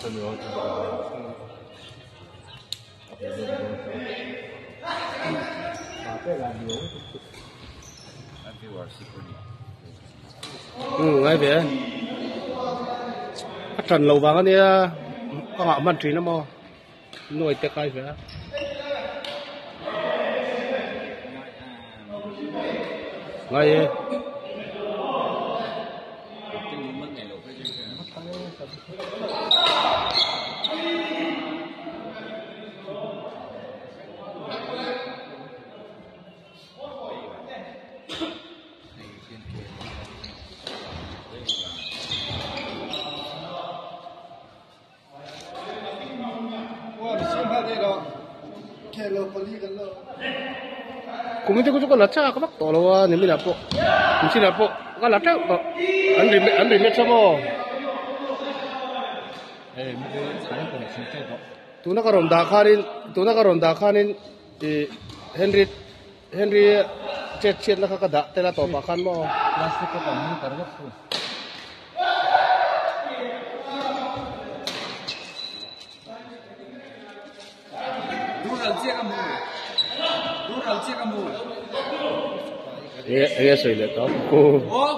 Ngay về trần lầu vàng này có ngõ mặt trí nó mò nuôi tê cây về ngay cũng như cái là cha các bác tổ là những là bộ cũng chỉ là bộ cái là cha anh đi met sao mà tu nó cái rồng đá khanin Henry chết là cái đá tên là tổ bạc khan mà plastic cái bảng như cái đó Ella soy le toco.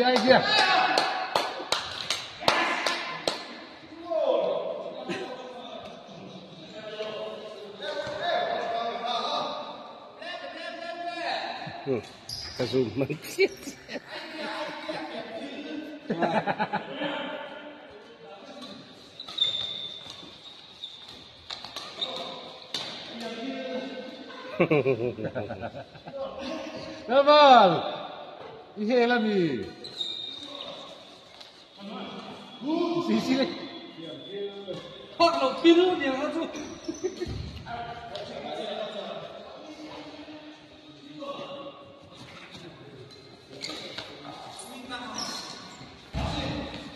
Idea. Zoom mantip. Naval, ihe lami. Sisi. Hot lo kiru dia tu.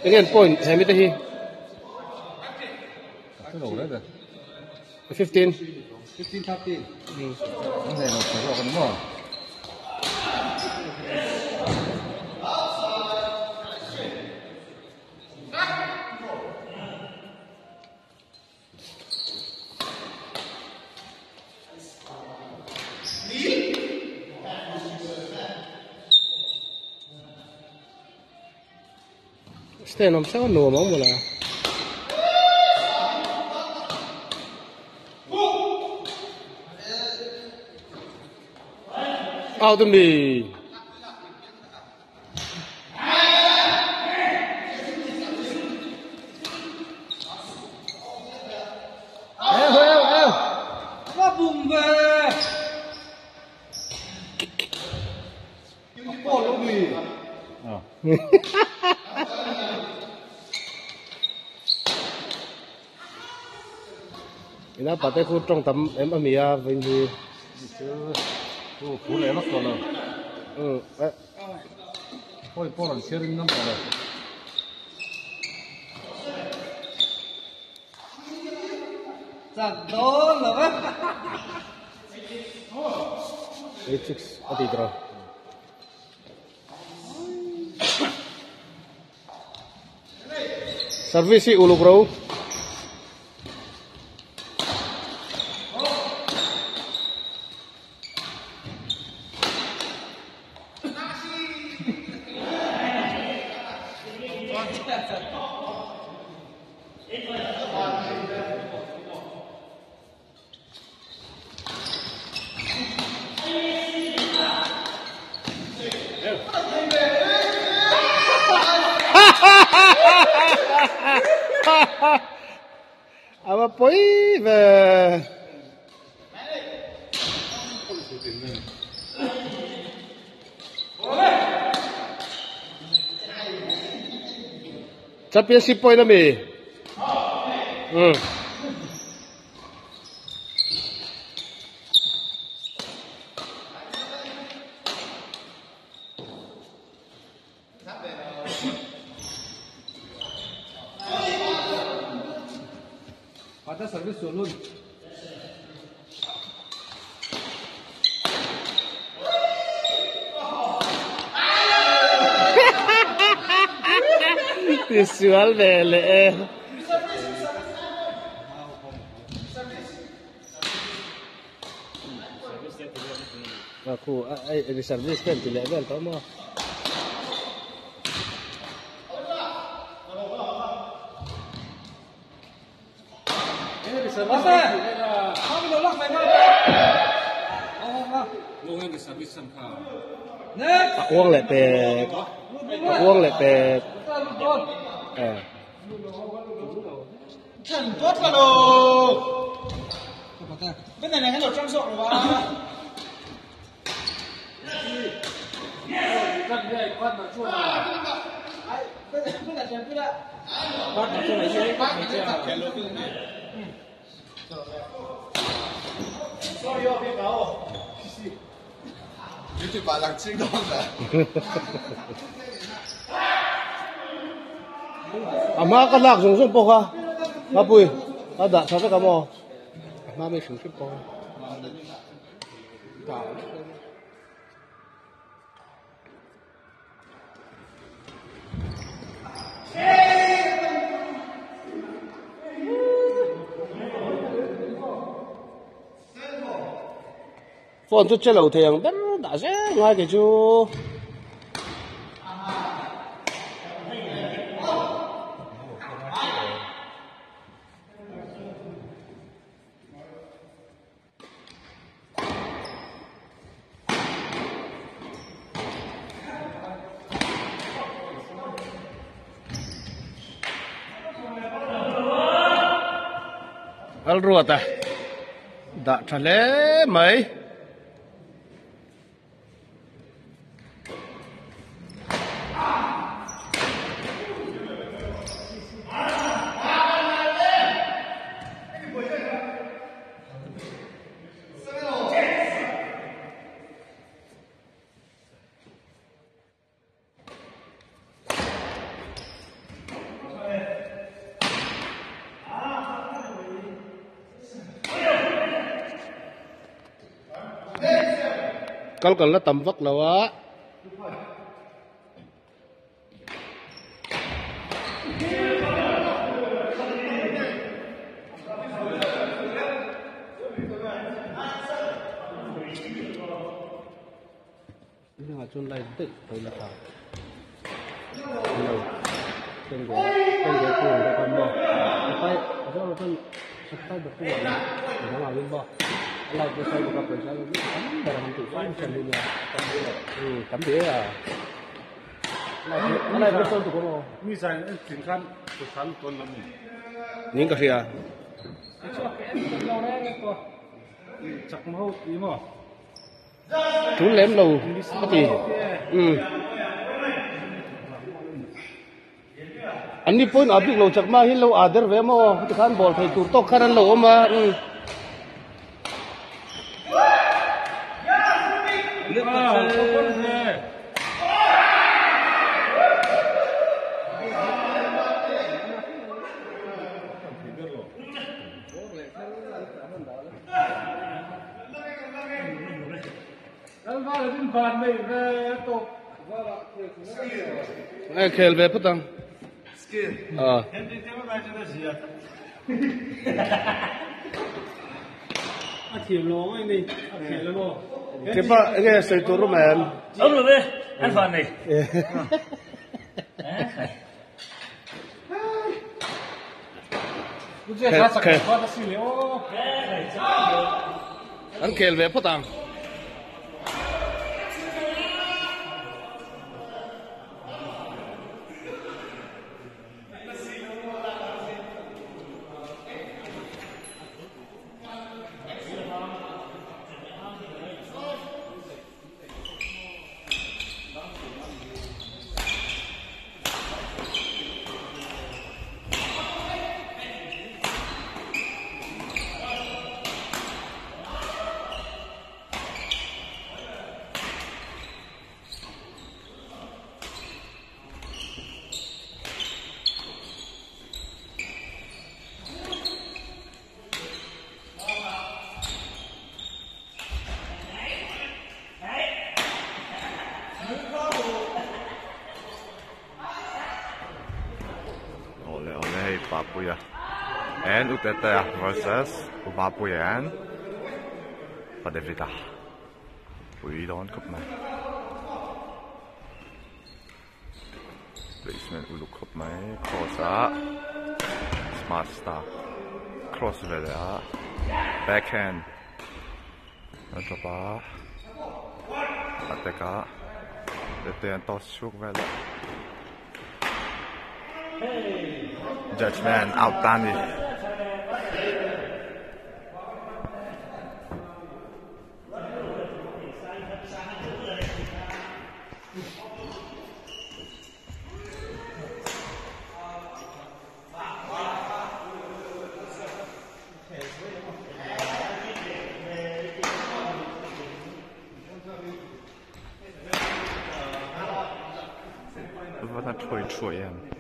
Again, point. How many he? 15. 15, 13. Okay, no, so no more. Ste non sa no mo mula. Out of me. Apa bumba? Yung polo mo eh. Oh. Ina patay ko trong tam em amia vinh hi. Cô phú lệ mất rồi. Thôi polo là sharing năm rồi. Chắc đó là vậy. 86 atidra. Service ulu bro. Apa poi về chấp nhận ship poi đó mi Ada servis dulu. Visual bele. Aku di servis kan tidak ada tau mo. Uang lepet, uang lepet. Thật tốt vào đồ. Bên này hay đồ trang sộ rồi ba. YouTube bà lạc chiếc đó rồi. Ama ka lak sung sung po ka. Kapui. Ada sa ka mo. Ama may sung sung po. Phone chút chơi lẩu thiềng đất đã dễ ngay cái chú. Al ruột à? Đã trả lẽ mấy? Con còn là tầm vóc nào á. Nhưng mà chôn này tự tới là phải. Trên cái cuồng cái con bò. Tay, do nó chân sắp tay được cái này. Nó làm lên bò. Lại cái xoay của cặp rồi sao nó cắm vào làm tự xoay chân lên nhà. Cắm thế à. Cái này nó sơn của con bò. Như vậy chính khăn của khăn tuần lắm nhỉ? Những cái gì à? Chắc máu tí mà. Chú lém lâu cái gì? Anh đi phun áp lực lâu chắc mà hin lâu ader về mà cái khán ball phải tụt tóc khán lâu mà. Ai khel về phút tăng. Cái ba cái sợi turu mà em. Ông rồi về, ăn phần này. Anh khel về phút tăng. Babuya. And Utete versus Babuyan. Padevita. We don't cup man. Placement Ulu cup man. Cross Smart Star. Cross Vela. Backhand. Drop. Ateka. The toss shook Vela. Judgment outstanding. What a toy em.